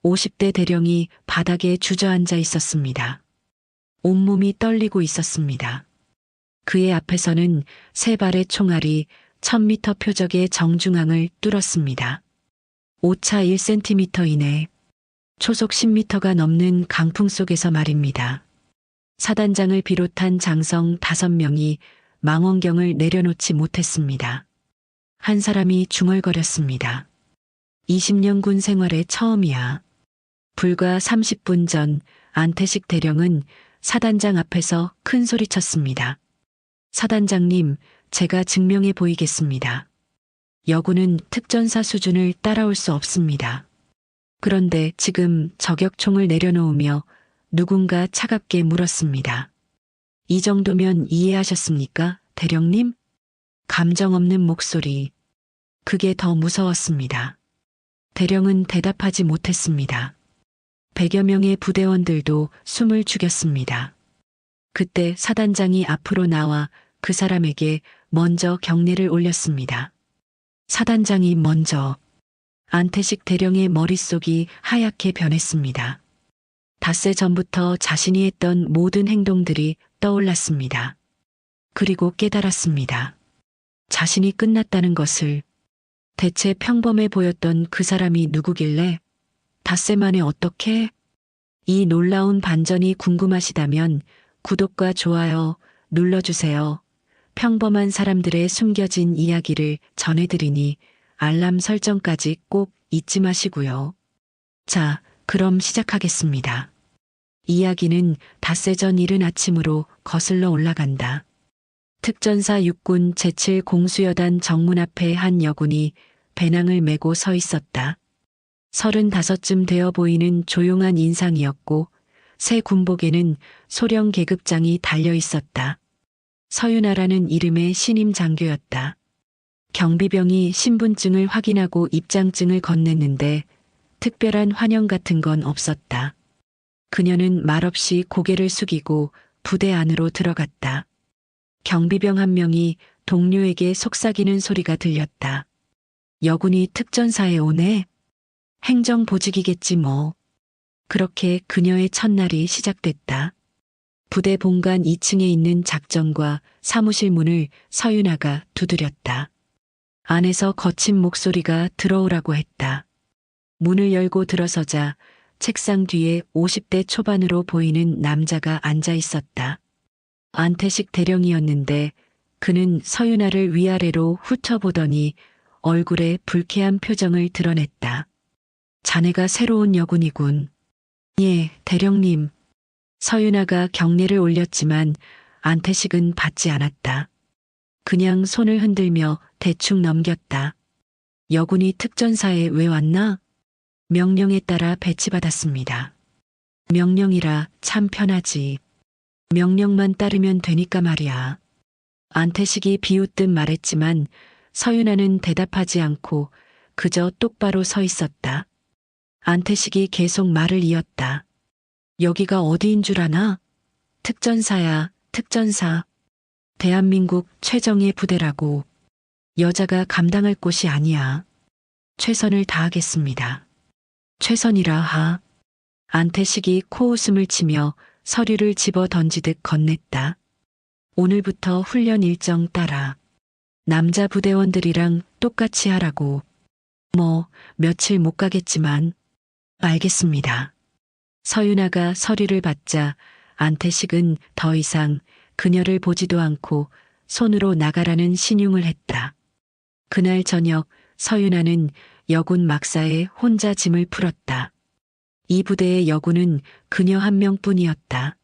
50대 대령이 바닥에 주저앉아 있었습니다. 온몸이 떨리고 있었습니다. 그의 앞에서는 세 발의 총알이 1000m 표적의 정중앙을 뚫었습니다. 오차 1cm 이내, 초속 10m가 넘는 강풍 속에서 말입니다. 사단장을 비롯한 장성 5명이 망원경을 내려놓지 못했습니다. 한 사람이 중얼거렸습니다. 20년 군 생활의 처음이야. 불과 30분 전 안태식 대령은 사단장 앞에서 큰 소리쳤습니다. 사단장님, 제가 증명해 보이겠습니다. 여군은 특전사 수준을 따라올 수 없습니다. 그런데 지금 저격총을 내려놓으며 누군가 차갑게 물었습니다. 이 정도면 이해하셨습니까, 대령님? 감정 없는 목소리. 그게 더 무서웠습니다. 대령은 대답하지 못했습니다. 100여 명의 부대원들도 숨을 죽였습니다. 그때 사단장이 앞으로 나와 그 사람에게 먼저 경례를 올렸습니다. 사단장이 먼저. 안태식 대령의 머릿속이 하얗게 변했습니다. 닷새 전부터 자신이 했던 모든 행동들이 떠올랐습니다. 그리고 깨달았습니다. 자신이 끝났다는 것을. 대체 평범해 보였던 그 사람이 누구길래 닷새 만에 어떻게? 이 놀라운 반전이 궁금하시다면 구독과 좋아요 눌러주세요. 평범한 사람들의 숨겨진 이야기를 전해드리니 알람 설정까지 꼭 잊지 마시고요. 자, 그럼 시작하겠습니다. 이야기는 닷새 전 이른 아침으로 거슬러 올라간다. 특전사 육군 제7 공수여단 정문 앞에 한 여군이 배낭을 메고 서 있었다. 35쯤 되어 보이는 조용한 인상이었고 새 군복에는 소령 계급장이 달려 있었다. 서윤아라는 이름의 신임 장교였다. 경비병이 신분증을 확인하고 입장증을 건넸는데 특별한 환영 같은 건 없었다. 그녀는 말없이 고개를 숙이고 부대 안으로 들어갔다. 경비병 한 명이 동료에게 속삭이는 소리가 들렸다. 여군이 특전사에 오네? 행정보직이겠지 뭐. 그렇게 그녀의 첫날이 시작됐다. 부대 본관 2층에 있는 작전과 사무실 문을 서윤아가 두드렸다. 안에서 거친 목소리가 들어오라고 했다. 문을 열고 들어서자 책상 뒤에 50대 초반으로 보이는 남자가 앉아 있었다. 안태식 대령이었는데 그는 서윤아를 위아래로 훑어보더니 얼굴에 불쾌한 표정을 드러냈다. 자네가 새로운 여군이군. 예, 대령님. 서윤아가 경례를 올렸지만 안태식은 받지 않았다. 그냥 손을 흔들며 대충 넘겼다. 여군이 특전사에 왜 왔나? 명령에 따라 배치받았습니다. 명령이라 참 편하지. 명령만 따르면 되니까 말이야. 안태식이 비웃듯 말했지만 서윤아는 대답하지 않고 그저 똑바로 서 있었다. 안태식이 계속 말을 이었다. 여기가 어디인 줄 아나? 특전사야, 특전사. 대한민국 최정예 부대라고. 여자가 감당할 곳이 아니야. 최선을 다하겠습니다. 최선이라 하. 안태식이 코웃음을 치며 서류를 집어 던지듯 건넸다. 오늘부터 훈련 일정 따라. 남자 부대원들이랑 똑같이 하라고. 뭐, 며칠 못 가겠지만. 알겠습니다. 서윤아가 서류를 받자 안태식은 더 이상 그녀를 보지도 않고 손으로 나가라는 신용을 했다. 그날 저녁 서윤아는 여군 막사에 혼자 짐을 풀었다. 이 부대의 여군은 그녀 한 명뿐이었다.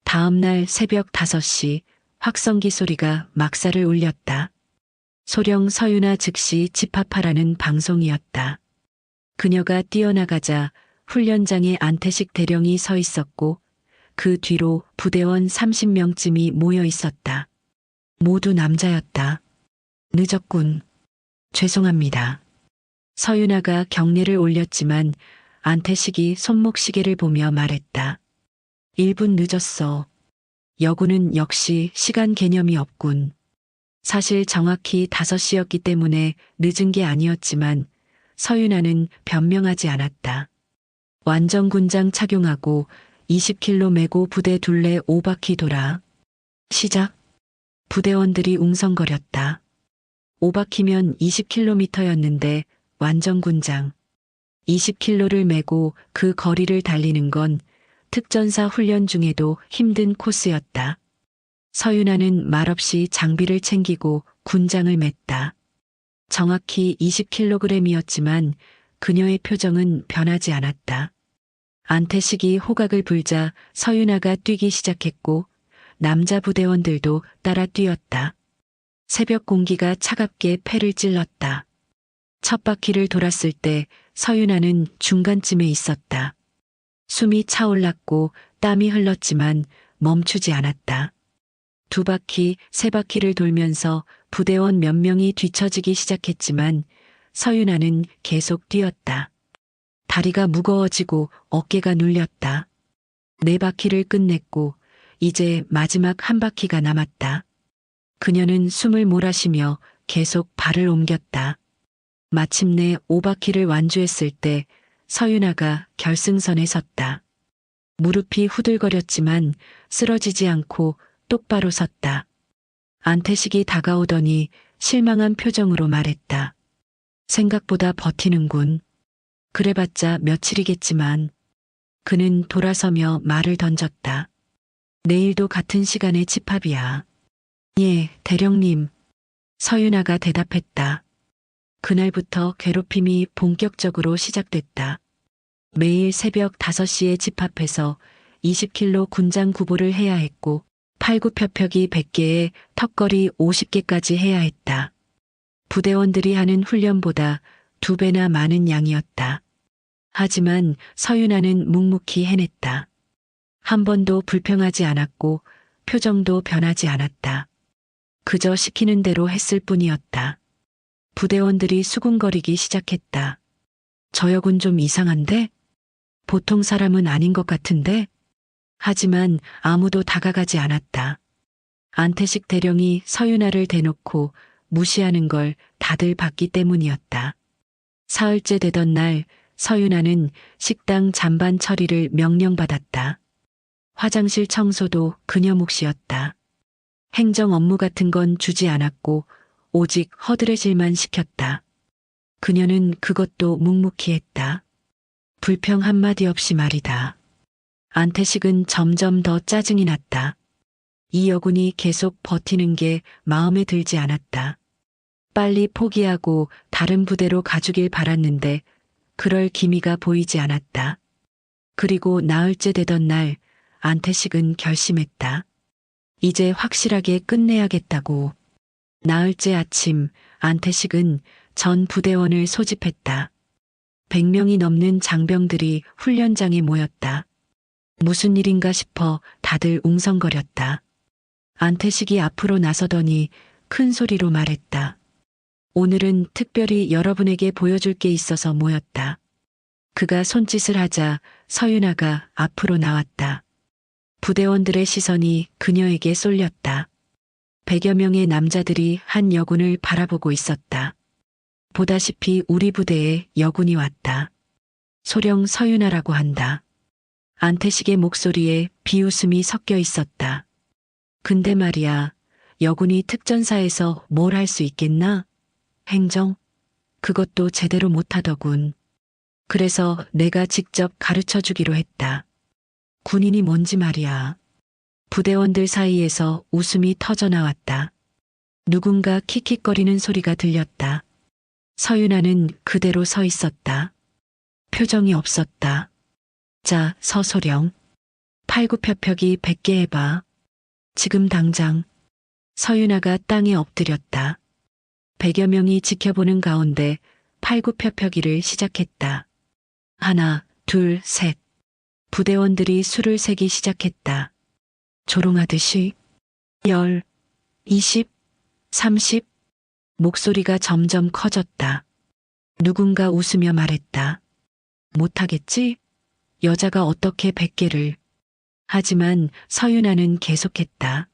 다음 날 새벽 5시 확성기 소리가 막사를 울렸다. 소령 서윤아 즉시 집합하라는 방송이었다. 그녀가 뛰어나가자 훈련장에 안태식 대령이 서 있었고 그 뒤로 부대원 30명쯤이 모여 있었다. 모두 남자였다. 늦었군. 죄송합니다. 서윤아가 경례를 올렸지만 안태식이 손목시계를 보며 말했다. 1분 늦었어. 여군은 역시 시간 개념이 없군. 사실 정확히 5시였기 때문에 늦은 게 아니었지만 서윤아는 변명하지 않았다. 완전 군장 착용하고 20kg 메고 부대 둘레 5바퀴 돌아. 시작. 부대원들이 웅성거렸다. 5바퀴면 20km였는데 완전 군장. 20km를 메고 그 거리를 달리는 건 특전사 훈련 중에도 힘든 코스였다. 서윤아는 말없이 장비를 챙기고 군장을 맸다. 정확히 20kg이었지만 그녀의 표정은 변하지 않았다. 안태식이 호각을 불자 서윤아가 뛰기 시작했고 남자 부대원들도 따라 뛰었다. 새벽 공기가 차갑게 폐를 찔렀다. 첫 바퀴를 돌았을 때 서윤아는 중간쯤에 있었다. 숨이 차올랐고 땀이 흘렀지만 멈추지 않았다. 두 바퀴, 세 바퀴를 돌면서 부대원 몇 명이 뒤처지기 시작했지만 서윤아는 계속 뛰었다. 다리가 무거워지고 어깨가 눌렸다. 네 바퀴를 끝냈고 이제 마지막 한 바퀴가 남았다. 그녀는 숨을 몰아쉬며 계속 발을 옮겼다. 마침내 5바퀴를 완주했을 때 서윤아가 결승선에 섰다. 무릎이 후들거렸지만 쓰러지지 않고 똑바로 섰다. 안태식이 다가오더니 실망한 표정으로 말했다. 생각보다 버티는군. 그래봤자 며칠이겠지만. 그는 돌아서며 말을 던졌다. 내일도 같은 시간에 집합이야. 예, 대령님. 서윤아가 대답했다. 그날부터 괴롭힘이 본격적으로 시작됐다. 매일 새벽 5시에 집합해서 20km 군장 구보를 해야 했고 팔굽혀펴기 100개에 턱걸이 50개까지 해야 했다. 부대원들이 하는 훈련보다 2배나 많은 양이었다. 하지만 서윤아는 묵묵히 해냈다. 한 번도 불평하지 않았고 표정도 변하지 않았다. 그저 시키는 대로 했을 뿐이었다. 부대원들이 수군거리기 시작했다. 저 여군 좀 이상한데? 보통 사람은 아닌 것 같은데? 하지만 아무도 다가가지 않았다. 안태식 대령이 서윤아를 대놓고 무시하는 걸 다들 봤기 때문이었다. 사흘째 되던 날 서윤아는 식당 잔반 처리를 명령받았다. 화장실 청소도 그녀 몫이었다. 행정 업무 같은 건 주지 않았고 오직 허드렛일만 시켰다. 그녀는 그것도 묵묵히 했다. 불평 한마디 없이 말이다. 안태식은 점점 더 짜증이 났다. 이 여군이 계속 버티는 게 마음에 들지 않았다. 빨리 포기하고 다른 부대로 가주길 바랐는데 그럴 기미가 보이지 않았다. 그리고 나흘째 되던 날 안태식은 결심했다. 이제 확실하게 끝내야겠다고. 나흘째 아침 안태식은 전 부대원을 소집했다. 100명이 넘는 장병들이 훈련장에 모였다. 무슨 일인가 싶어 다들 웅성거렸다. 안태식이 앞으로 나서더니 큰 소리로 말했다. 오늘은 특별히 여러분에게 보여줄 게 있어서 모였다. 그가 손짓을 하자 서윤아가 앞으로 나왔다. 부대원들의 시선이 그녀에게 쏠렸다. 100여 명의 남자들이 한 여군을 바라보고 있었다. 보다시피 우리 부대에 여군이 왔다. 소령 서윤아라고 한다. 안태식의 목소리에 비웃음이 섞여 있었다. 근데 말이야, 여군이 특전사에서 뭘 할 수 있겠나? 행정? 그것도 제대로 못하더군. 그래서 내가 직접 가르쳐 주기로 했다. 군인이 뭔지 말이야. 부대원들 사이에서 웃음이 터져나왔다. 누군가 킥킥거리는 소리가 들렸다. 서윤아는 그대로 서 있었다. 표정이 없었다. 자, 서소령. 팔굽혀펴기 100개 해봐. 지금 당장. 서윤아가 땅에 엎드렸다. 100여 명이 지켜보는 가운데 팔굽혀펴기를 시작했다. 하나, 둘, 셋. 부대원들이 수를 세기 시작했다. 조롱하듯이 10, 20, 30. 목소리가 점점 커졌다. 누군가 웃으며 말했다. 못하겠지? 여자가 어떻게 100개를. 하지만 서윤아는 계속했다.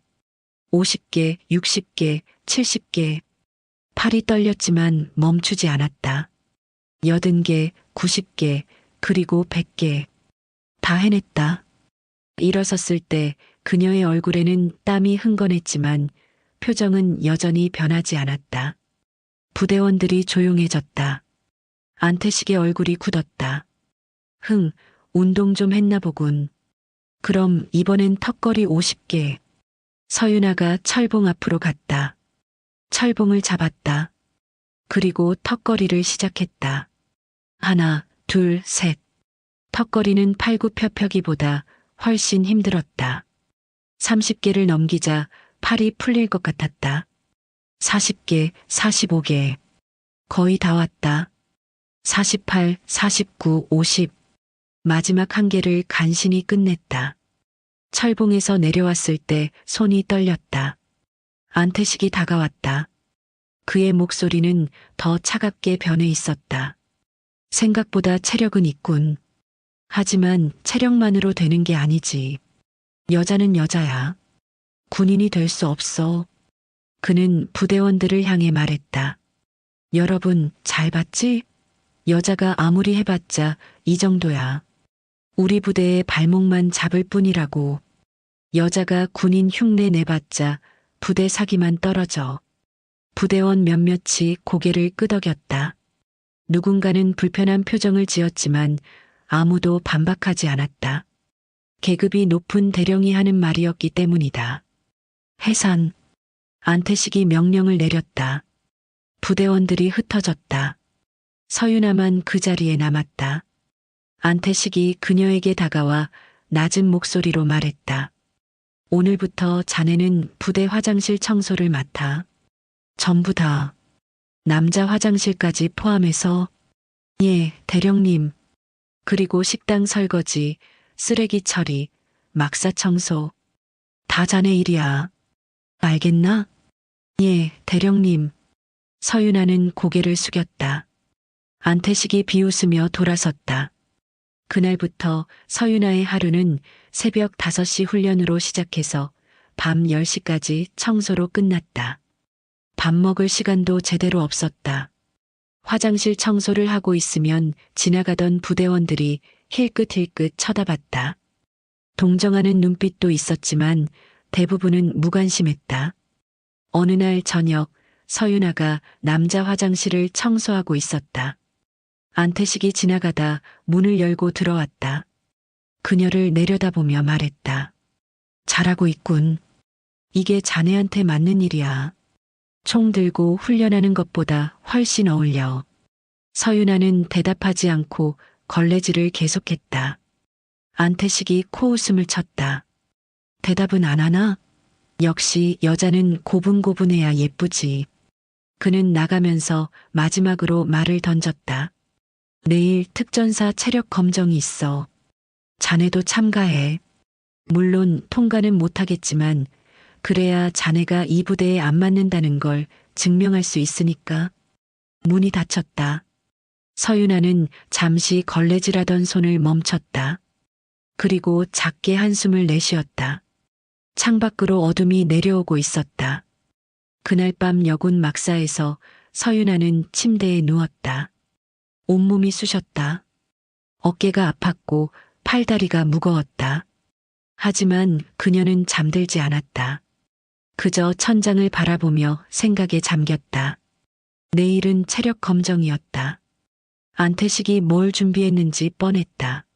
50개, 60개, 70개. 팔이 떨렸지만 멈추지 않았다. 80개, 90개, 그리고 100개. 다 해냈다. 일어섰을 때 그녀의 얼굴에는 땀이 흥건했지만 표정은 여전히 변하지 않았다. 부대원들이 조용해졌다. 안태식의 얼굴이 굳었다. 운동 좀 했나 보군. 그럼 이번엔 턱걸이 50개. 서윤아가 철봉 앞으로 갔다. 철봉을 잡았다. 그리고 턱걸이를 시작했다. 하나, 둘, 셋. 턱걸이는 팔굽혀펴기보다 훨씬 힘들었다. 30개를 넘기자 팔이 풀릴 것 같았다. 40개, 45개. 거의 다 왔다. 48, 49, 50. 마지막 한 개를 간신히 끝냈다. 철봉에서 내려왔을 때 손이 떨렸다. 안태식이 다가왔다. 그의 목소리는 더 차갑게 변해 있었다. 생각보다 체력은 있군. 하지만 체력만으로 되는 게 아니지. 여자는 여자야. 군인이 될 수 없어. 그는 부대원들을 향해 말했다. 여러분, 잘 봤지? 여자가 아무리 해봤자 이 정도야. 우리 부대의 발목만 잡을 뿐이라고. 여자가 군인 흉내 내봤자 부대 사기만 떨어져. 부대원 몇몇이 고개를 끄덕였다. 누군가는 불편한 표정을 지었지만 아무도 반박하지 않았다. 계급이 높은 대령이 하는 말이었기 때문이다. 해산. 안태식이 명령을 내렸다. 부대원들이 흩어졌다. 서윤아만 그 자리에 남았다. 안태식이 그녀에게 다가와 낮은 목소리로 말했다. 오늘부터 자네는 부대 화장실 청소를 맡아. 전부 다. 남자 화장실까지 포함해서. 예, 대령님. 그리고 식당 설거지, 쓰레기 처리, 막사 청소. 다 자네 일이야. 알겠나? 예, 대령님. 서윤아는 고개를 숙였다. 안태식이 비웃으며 돌아섰다. 그날부터 서윤아의 하루는 새벽 5시 훈련으로 시작해서 밤 10시까지 청소로 끝났다. 밥 먹을 시간도 제대로 없었다. 화장실 청소를 하고 있으면 지나가던 부대원들이 힐끗힐끗 쳐다봤다. 동정하는 눈빛도 있었지만 대부분은 무관심했다. 어느 날 저녁 서윤아가 남자 화장실을 청소하고 있었다. 안태식이 지나가다 문을 열고 들어왔다. 그녀를 내려다보며 말했다. 잘하고 있군. 이게 자네한테 맞는 일이야. 총 들고 훈련하는 것보다 훨씬 어울려. 서윤아는 대답하지 않고 걸레질을 계속했다. 안태식이 코웃음을 쳤다. 대답은 안 하나? 역시 여자는 고분고분해야 예쁘지. 그는 나가면서 마지막으로 말을 던졌다. 내일 특전사 체력 검정이 있어. 자네도 참가해. 물론 통과는 못하겠지만 그래야 자네가 이 부대에 안 맞는다는 걸 증명할 수 있으니까. 문이 닫혔다. 서윤아는 잠시 걸레질하던 손을 멈췄다. 그리고 작게 한숨을 내쉬었다. 창밖으로 어둠이 내려오고 있었다. 그날 밤 여군 막사에서 서윤아는 침대에 누웠다. 온몸이 쑤셨다. 어깨가 아팠고 팔다리가 무거웠다. 하지만 그녀는 잠들지 않았다. 그저 천장을 바라보며 생각에 잠겼다. 내일은 체력 검정이었다. 안태식이 뭘 준비했는지 뻔했다.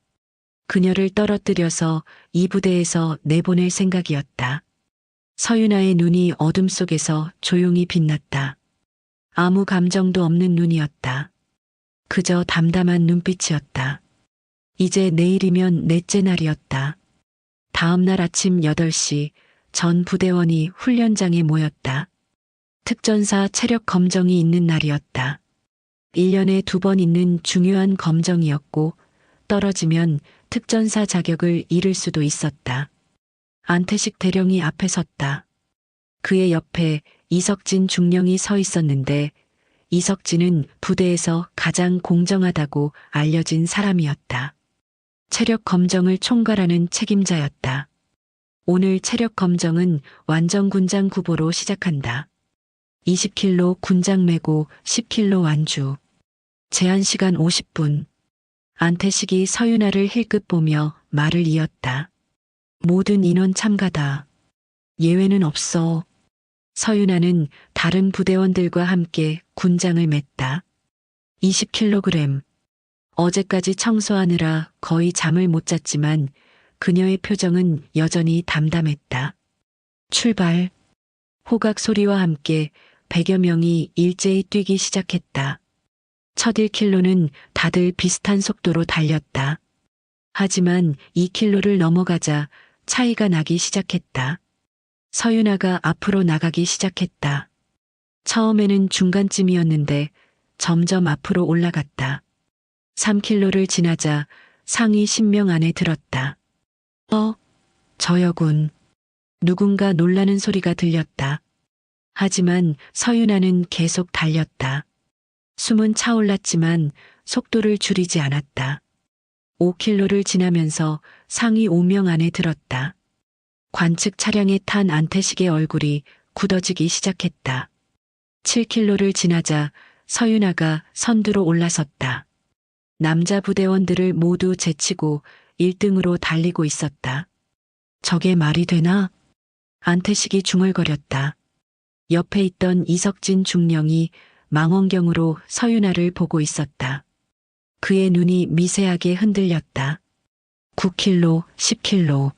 그녀를 떨어뜨려서 이 부대에서 내보낼 생각이었다. 서윤아의 눈이 어둠 속에서 조용히 빛났다. 아무 감정도 없는 눈이었다. 그저 담담한 눈빛이었다. 이제 내일이면 넷째 날이었다. 다음 날 아침 8시 전 부대원이 훈련장에 모였다. 특전사 체력 검정이 있는 날이었다. 1년에 2번 있는 중요한 검정이었고 떨어지면 특전사 자격을 잃을 수도 있었다. 안태식 대령이 앞에 섰다. 그의 옆에 이석진 중령이 서 있었는데 이석진은 부대에서 가장 공정하다고 알려진 사람이었다. 체력 검정을 총괄하는 책임자였다. 오늘 체력 검정은 완전 군장 구보로 시작한다. 20kg 군장 메고 10kg 완주. 제한 시간 50분. 안태식이 서윤아를 힐끗 보며 말을 이었다. 모든 인원 참가다. 예외는 없어. 서윤아는 다른 부대원들과 함께 군장을 맸다. 20kg. 어제까지 청소하느라 거의 잠을 못 잤지만 그녀의 표정은 여전히 담담했다. 출발. 호각 소리와 함께 100여 명이 일제히 뛰기 시작했다. 첫 1km는 다들 비슷한 속도로 달렸다. 하지만 2km를 넘어가자 차이가 나기 시작했다. 서윤아가 앞으로 나가기 시작했다. 처음에는 중간쯤이었는데 점점 앞으로 올라갔다. 3km를 지나자 상위 10명 안에 들었다. 저여군. 누군가 놀라는 소리가 들렸다. 하지만 서윤아는 계속 달렸다. 숨은 차올랐지만 속도를 줄이지 않았다. 5km를 지나면서 상위 5명 안에 들었다. 관측 차량에 탄 안태식의 얼굴이 굳어지기 시작했다. 7km를 지나자 서윤아가 선두로 올라섰다. 남자 부대원들을 모두 제치고 1등으로 달리고 있었다. 저게 말이 되나? 안태식이 중얼거렸다. 옆에 있던 이석진 중령이 망원경으로 서윤아를 보고 있었다. 그의 눈이 미세하게 흔들렸다. 9km, 10km.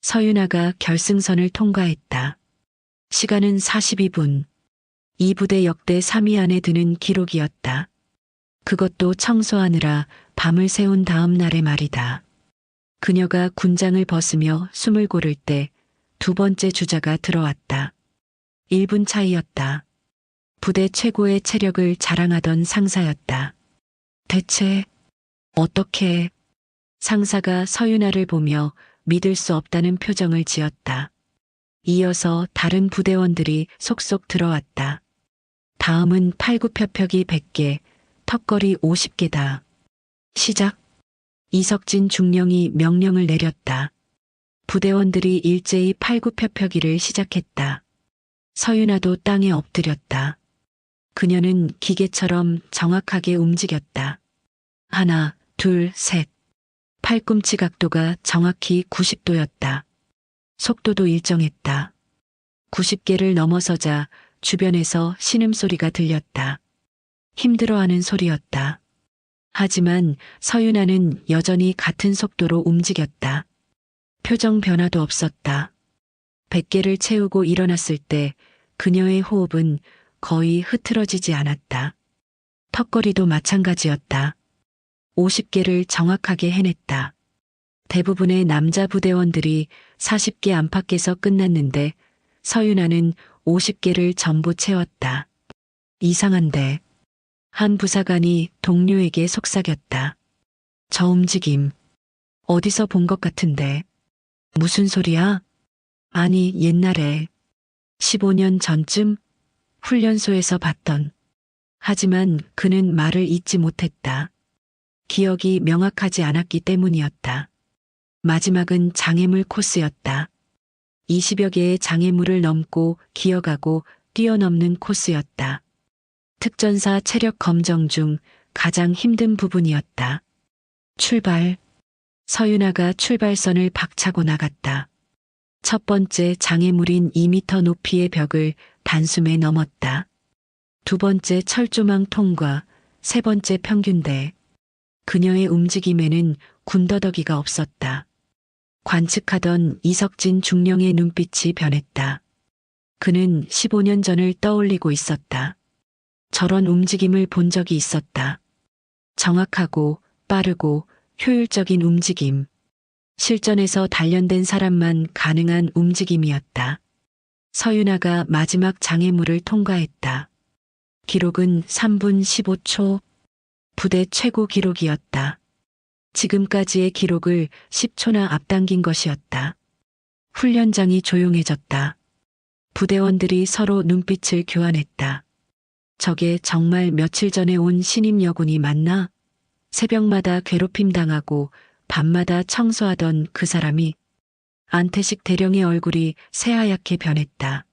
서윤아가 결승선을 통과했다. 시간은 42분. 이 부대 역대 3위 안에 드는 기록이었다. 그것도 청소하느라 밤을 새운 다음 날의 말이다. 그녀가 군장을 벗으며 숨을 고를 때 두 번째 주자가 들어왔다. 1분 차이였다. 부대 최고의 체력을 자랑하던 상사였다. 대체 어떻게? 상사가 서윤아를 보며 믿을 수 없다는 표정을 지었다. 이어서 다른 부대원들이 속속 들어왔다. 다음은 팔굽혀펴기 100개, 턱걸이 50개다. 시작. 이석진 중령이 명령을 내렸다. 부대원들이 일제히 팔굽혀펴기를 시작했다. 서윤아도 땅에 엎드렸다. 그녀는 기계처럼 정확하게 움직였다. 하나, 둘, 셋. 팔꿈치 각도가 정확히 90도였다. 속도도 일정했다. 90개를 넘어서자 주변에서 신음소리가 들렸다. 힘들어하는 소리였다. 하지만 서윤아는 여전히 같은 속도로 움직였다. 표정 변화도 없었다. 100개를 채우고 일어났을 때 그녀의 호흡은 거의 흐트러지지 않았다. 턱걸이도 마찬가지였다. 50개를 정확하게 해냈다. 대부분의 남자 부대원들이 40개 안팎에서 끝났는데 서윤아는 50개를 전부 채웠다. 이상한데. 한 부사관이 동료에게 속삭였다. 저 움직임. 어디서 본 것 같은데. 무슨 소리야? 아니, 옛날에 15년 전쯤 훈련소에서 봤던. 하지만 그는 말을 잇지 못했다. 기억이 명확하지 않았기 때문이었다. 마지막은 장애물 코스였다. 20여 개의 장애물을 넘고 기어가고 뛰어넘는 코스였다. 특전사 체력 검정 중 가장 힘든 부분이었다. 출발. 서윤아가 출발선을 박차고 나갔다. 첫 번째 장애물인 2m 높이의 벽을 단숨에 넘었다. 두 번째 철조망 통과, 세 번째 평균대. 그녀의 움직임에는 군더더기가 없었다. 관측하던 이석진 중령의 눈빛이 변했다. 그는 15년 전을 떠올리고 있었다. 저런 움직임을 본 적이 있었다. 정확하고 빠르고 효율적인 움직임. 실전에서 단련된 사람만 가능한 움직임이었다. 서윤아가 마지막 장애물을 통과했다. 기록은 3분 15초. 부대 최고 기록이었다. 지금까지의 기록을 10초나 앞당긴 것이었다. 훈련장이 조용해졌다. 부대원들이 서로 눈빛을 교환했다. 저게 정말 며칠 전에 온 신임 여군이 맞나? 새벽마다 괴롭힘 당하고 밤마다 청소하던 그 사람이. 안태식 대령의 얼굴이 새하얗게 변했다.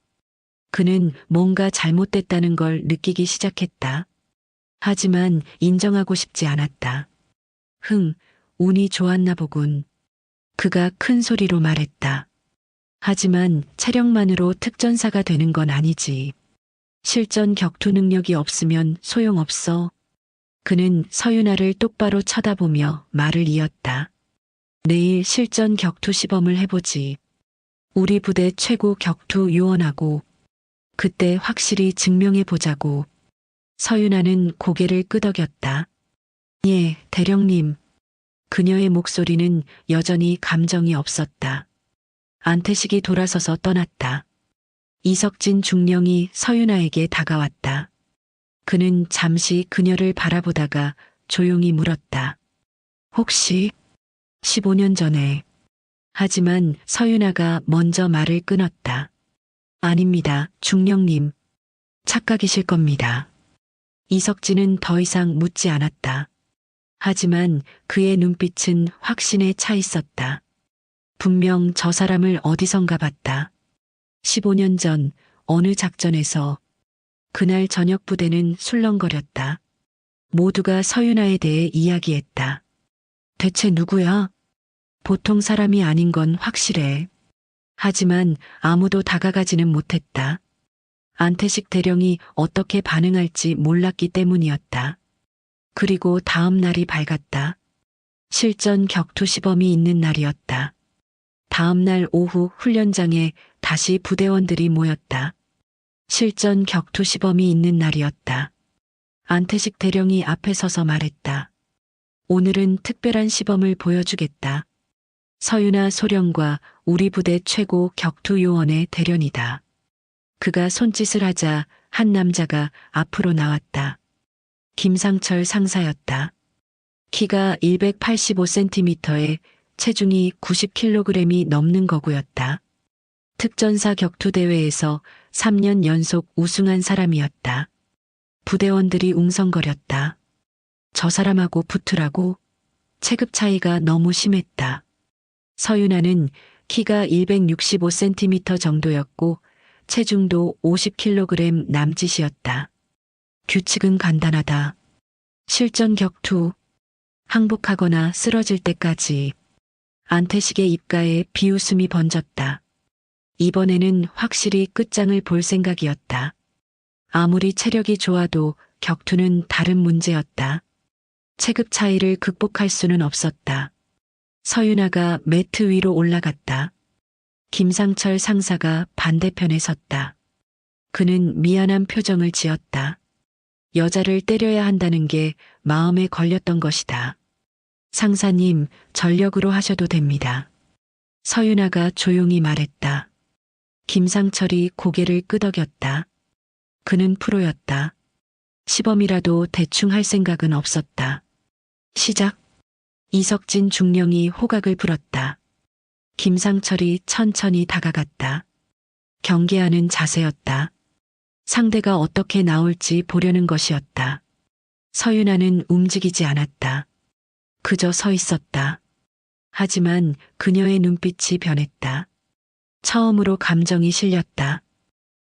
그는 뭔가 잘못됐다는 걸 느끼기 시작했다. 하지만 인정하고 싶지 않았다. 운이 좋았나 보군. 그가 큰 소리로 말했다. 하지만 체력만으로 특전사가 되는 건 아니지. 실전 격투 능력이 없으면 소용없어. 그는 서윤아를 똑바로 쳐다보며 말을 이었다. 내일 실전 격투 시범을 해보지. 우리 부대 최고 격투 요원하고 그때 확실히 증명해보자고. 서윤아는 고개를 끄덕였다. 예, 대령님. 그녀의 목소리는 여전히 감정이 없었다. 안태식이 돌아서서 떠났다. 이석진 중령이 서윤아에게 다가왔다. 그는 잠시 그녀를 바라보다가 조용히 물었다. 혹시 15년 전에. 하지만 서윤아가 먼저 말을 끊었다. 아닙니다, 중령님. 착각이실 겁니다. 이석진은 더 이상 묻지 않았다. 하지만 그의 눈빛은 확신에 차 있었다. 분명 저 사람을 어디선가 봤다. 15년 전 어느 작전에서. 그날 저녁 부대는 술렁거렸다. 모두가 서윤아에 대해 이야기했다. 대체 누구야? 보통 사람이 아닌 건 확실해. 하지만 아무도 다가가지는 못했다. 안태식 대령이 어떻게 반응할지 몰랐기 때문이었다. 그리고 다음 날이 밝았다. 실전 격투 시범이 있는 날이었다. 다음 날 오후 훈련장에 다시 부대원들이 모였다. 실전 격투 시범이 있는 날이었다. 안태식 대령이 앞에 서서 말했다. 오늘은 특별한 시범을 보여주겠다. 서윤아 소령과 우리 부대 최고 격투 요원의 대련이다. 그가 손짓을 하자 한 남자가 앞으로 나왔다. 김상철 상사였다. 키가 185cm에 체중이 90kg이 넘는 거구였다. 특전사 격투 대회에서 3년 연속 우승한 사람이었다. 부대원들이 웅성거렸다. 저 사람하고 붙으라고? 체급 차이가 너무 심했다. 서윤아는 키가 165cm 정도였고 체중도 50kg 남짓이었다. 규칙은 간단하다. 실전 격투. 항복하거나 쓰러질 때까지. 안태식의 입가에 비웃음이 번졌다. 이번에는 확실히 끝장을 볼 생각이었다. 아무리 체력이 좋아도 격투는 다른 문제였다. 체급 차이를 극복할 수는 없었다. 서윤아가 매트 위로 올라갔다. 김상철 상사가 반대편에 섰다. 그는 미안한 표정을 지었다. 여자를 때려야 한다는 게 마음에 걸렸던 것이다. 상사님, 전력으로 하셔도 됩니다. 서윤아가 조용히 말했다. 김상철이 고개를 끄덕였다. 그는 프로였다. 시범이라도 대충 할 생각은 없었다. 시작. 이석진 중령이 호각을 불었다. 김상철이 천천히 다가갔다. 경계하는 자세였다. 상대가 어떻게 나올지 보려는 것이었다. 서윤아는 움직이지 않았다. 그저 서 있었다. 하지만 그녀의 눈빛이 변했다. 처음으로 감정이 실렸다.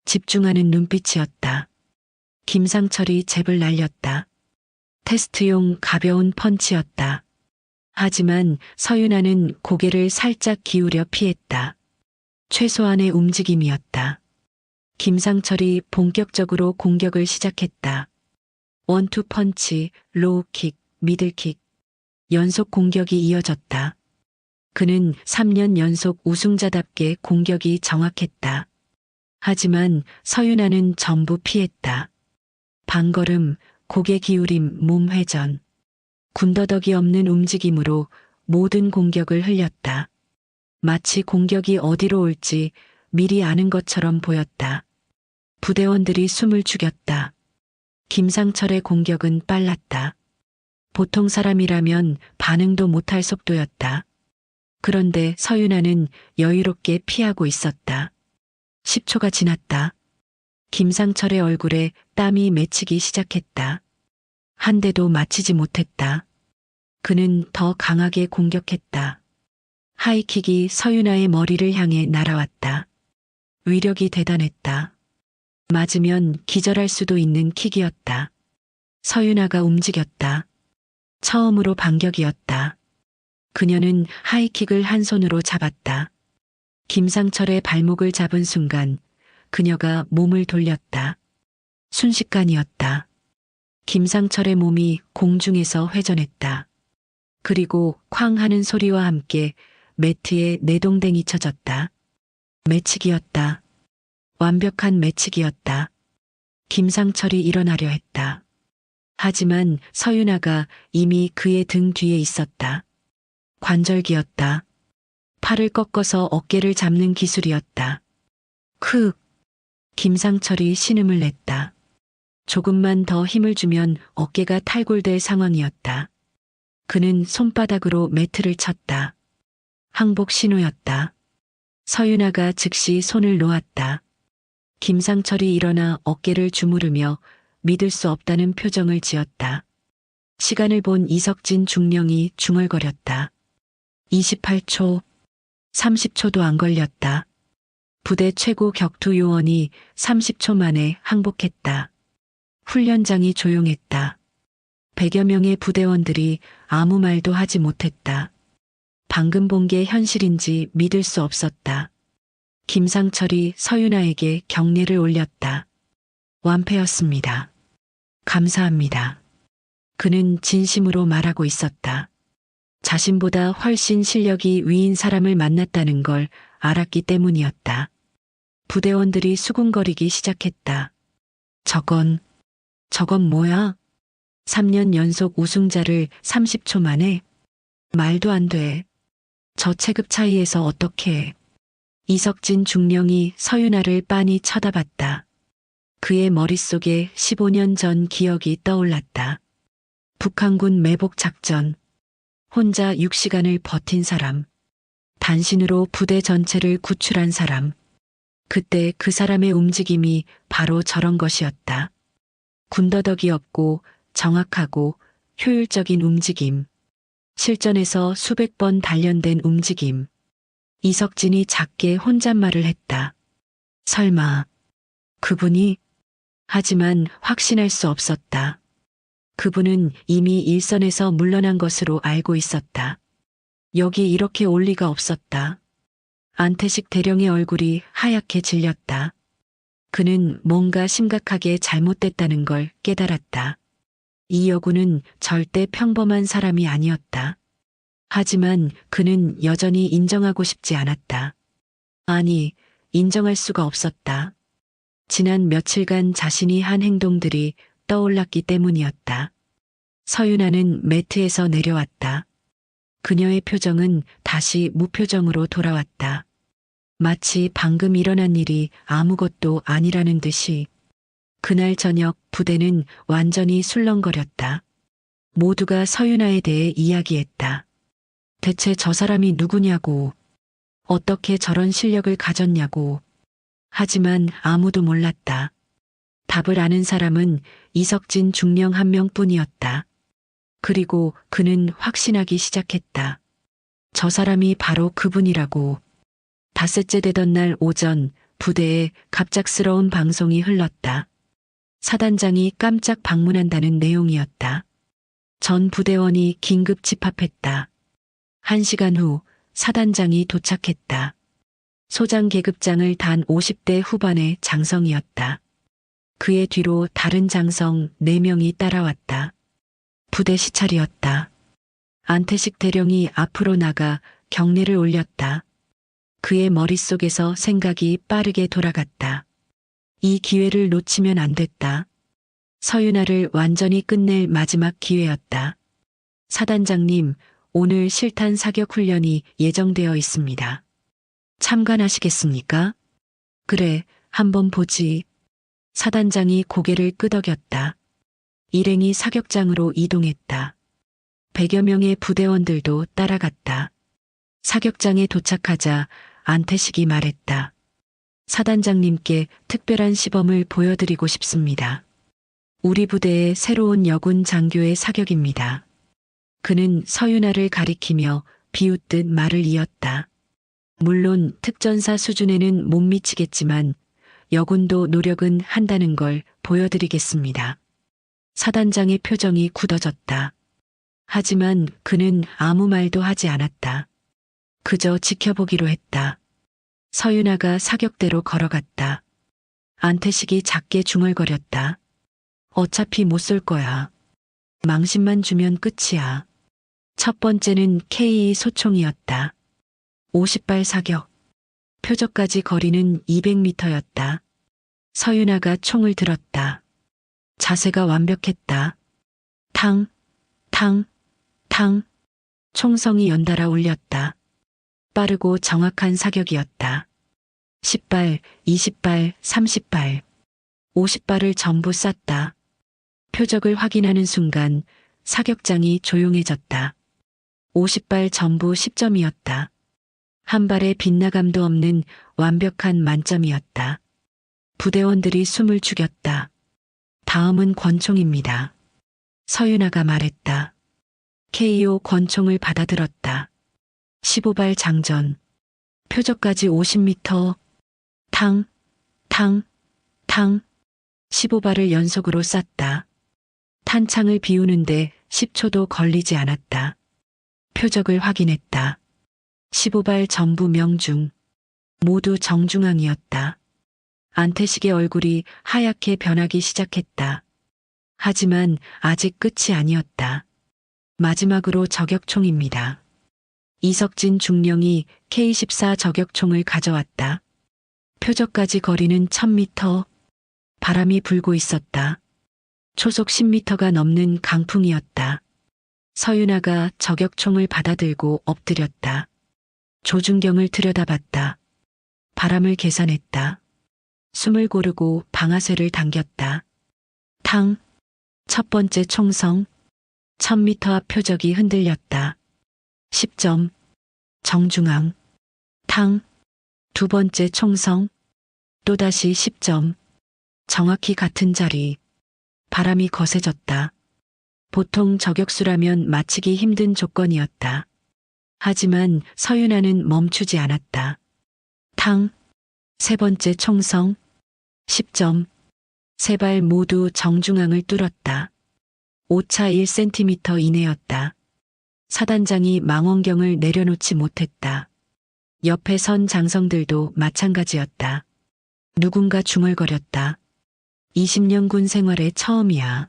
집중하는 눈빛이었다. 김상철이 잽을 날렸다. 테스트용 가벼운 펀치였다. 하지만 서윤아는 고개를 살짝 기울여 피했다. 최소한의 움직임이었다. 김상철이 본격적으로 공격을 시작했다. 원투 펀치, 로우킥, 미들킥. 연속 공격이 이어졌다. 그는 3년 연속 우승자답게 공격이 정확했다. 하지만 서윤아는 전부 피했다. 반걸음, 고개 기울임, 몸 회전. 군더더기 없는 움직임으로 모든 공격을 흘렸다. 마치 공격이 어디로 올지 미리 아는 것처럼 보였다. 부대원들이 숨을 죽였다. 김상철의 공격은 빨랐다. 보통 사람이라면 반응도 못할 속도였다. 그런데 서윤아는 여유롭게 피하고 있었다. 10초가 지났다. 김상철의 얼굴에 땀이 맺히기 시작했다. 한 대도 맞히지 못했다. 그는 더 강하게 공격했다. 하이킥이 서윤아의 머리를 향해 날아왔다. 위력이 대단했다. 맞으면 기절할 수도 있는 킥이었다. 서윤아가 움직였다. 처음으로 반격이었다. 그녀는 하이킥을 한 손으로 잡았다. 김상철의 발목을 잡은 순간 그녀가 몸을 돌렸다. 순식간이었다. 김상철의 몸이 공중에서 회전했다. 그리고 쾅 하는 소리와 함께 매트에 내동댕이 쳐졌다. 매치기였다. 완벽한 매치기였다. 김상철이 일어나려 했다. 하지만 서윤아가 이미 그의 등 뒤에 있었다. 관절기였다. 팔을 꺾어서 어깨를 잡는 기술이었다. 크! 김상철이 신음을 냈다. 조금만 더 힘을 주면 어깨가 탈골될 상황이었다. 그는 손바닥으로 매트를 쳤다. 항복 신호였다. 서윤아가 즉시 손을 놓았다. 김상철이 일어나 어깨를 주무르며 믿을 수 없다는 표정을 지었다. 시간을 본 이석진 중령이 중얼거렸다. 28초, 30초도 안 걸렸다. 부대 최고 격투 요원이 30초 만에 항복했다. 훈련장이 조용했다. 100여 명의 부대원들이 아무 말도 하지 못했다. 방금 본 게 현실인지 믿을 수 없었다. 김상철이 서윤아에게 경례를 올렸다. 완패였습니다. 감사합니다. 그는 진심으로 말하고 있었다. 자신보다 훨씬 실력이 위인 사람을 만났다는 걸 알았기 때문이었다. 부대원들이 수군거리기 시작했다. 저건 뭐야? 3년 연속 우승자를 30초 만에? 말도 안 돼. 저 체급 차이에서 어떻게 해? 이석진 중령이 서윤아를 빤히 쳐다봤다. 그의 머릿속에 15년 전 기억이 떠올랐다. 북한군 매복 작전. 혼자 6시간을 버틴 사람. 단신으로 부대 전체를 구출한 사람. 그때 그 사람의 움직임이 바로 저런 것이었다. 군더더기 없고 정확하고 효율적인 움직임. 실전에서 수백 번 단련된 움직임. 이석진이 작게 혼잣말을 했다. 설마 그분이? 하지만 확신할 수 없었다. 그분은 이미 일선에서 물러난 것으로 알고 있었다. 여기 이렇게 올 리가 없었다. 안태식 대령의 얼굴이 하얗게 질렸다. 그는 뭔가 심각하게 잘못됐다는 걸 깨달았다. 이 여군은 절대 평범한 사람이 아니었다. 하지만 그는 여전히 인정하고 싶지 않았다. 아니, 인정할 수가 없었다. 지난 며칠간 자신이 한 행동들이 떠올랐기 때문이었다. 서윤아는 매트에서 내려왔다. 그녀의 표정은 다시 무표정으로 돌아왔다. 마치 방금 일어난 일이 아무것도 아니라는 듯이. 그날 저녁 부대는 완전히 술렁거렸다. 모두가 서윤아에 대해 이야기했다. 대체 저 사람이 누구냐고. 어떻게 저런 실력을 가졌냐고. 하지만 아무도 몰랐다. 답을 아는 사람은 이석진 중령 한 명뿐이었다. 그리고 그는 확신하기 시작했다. 저 사람이 바로 그분이라고. 닷새째 되던 날 오전 부대에 갑작스러운 방송이 흘렀다. 사단장이 깜짝 방문한다는 내용이었다. 전 부대원이 긴급 집합했다. 1시간 후 사단장이 도착했다. 소장 계급장을 단 50대 후반의 장성이었다. 그의 뒤로 다른 장성 4명이 따라왔다. 부대 시찰이었다. 안태식 대령이 앞으로 나가 경례를 올렸다. 그의 머릿속에서 생각이 빠르게 돌아갔다. 이 기회를 놓치면 안 됐다. 서윤아를 완전히 끝낼 마지막 기회였다. 사단장님, 오늘 실탄 사격 훈련이 예정되어 있습니다. 참관하시겠습니까? 그래, 한번 보지. 사단장이 고개를 끄덕였다. 일행이 사격장으로 이동했다. 100여 명의 부대원들도 따라갔다. 사격장에 도착하자 안태식이 말했다. 사단장님께 특별한 시범을 보여드리고 싶습니다. 우리 부대의 새로운 여군 장교의 사격입니다. 그는 서윤아를 가리키며 비웃듯 말을 이었다. 물론 특전사 수준에는 못 미치겠지만 여군도 노력은 한다는 걸 보여드리겠습니다. 사단장의 표정이 굳어졌다. 하지만 그는 아무 말도 하지 않았다. 그저 지켜보기로 했다. 서윤아가 사격대로 걸어갔다. 안태식이 작게 중얼거렸다. 어차피 못 쏠 거야. 망신만 주면 끝이야. 첫 번째는 K 소총이었다. 50발 사격. 표적까지 거리는 200m였다. 서윤아가 총을 들었다. 자세가 완벽했다. 탕, 탕, 탕. 총성이 연달아 울렸다. 빠르고 정확한 사격이었다. 10발, 20발, 30발, 50발을 전부 쐈다. 표적을 확인하는 순간 사격장이 조용해졌다. 50발 전부 10점이었다. 한 발의 빗나감도 없는 완벽한 만점이었다. 부대원들이 숨을 죽였다. 다음은 권총입니다. 서윤아가 말했다. KO 권총을 받아들었다. 15발 장전. 표적까지 50m. 탕, 탕, 탕. 15발을 연속으로 쐈다. 탄창을 비우는데 10초도 걸리지 않았다. 표적을 확인했다. 15발 전부 명중. 모두 정중앙이었다. 안태식의 얼굴이 하얗게 변하기 시작했다. 하지만 아직 끝이 아니었다. 마지막으로 저격총입니다. 이석진 중령이 K14 저격총을 가져왔다. 표적까지 거리는 1000m. 바람이 불고 있었다. 초속 10m가 넘는 강풍이었다. 서윤아가 저격총을 받아들고 엎드렸다. 조준경을 들여다봤다. 바람을 계산했다. 숨을 고르고 방아쇠를 당겼다. 탕. 첫 번째 총성. 1000m 앞 표적이 흔들렸다. 10점. 정중앙. 탕. 두 번째 총성. 또다시 10점. 정확히 같은 자리. 바람이 거세졌다. 보통 저격수라면 맞히기 힘든 조건이었다. 하지만 서윤아는 멈추지 않았다. 탕. 세 번째 총성. 10점. 세 발 모두 정중앙을 뚫었다. 오차 1cm 이내였다. 사단장이 망원경을 내려놓지 못했다. 옆에 선 장성들도 마찬가지였다. 누군가 중얼거렸다. 20년 군 생활에 처음이야.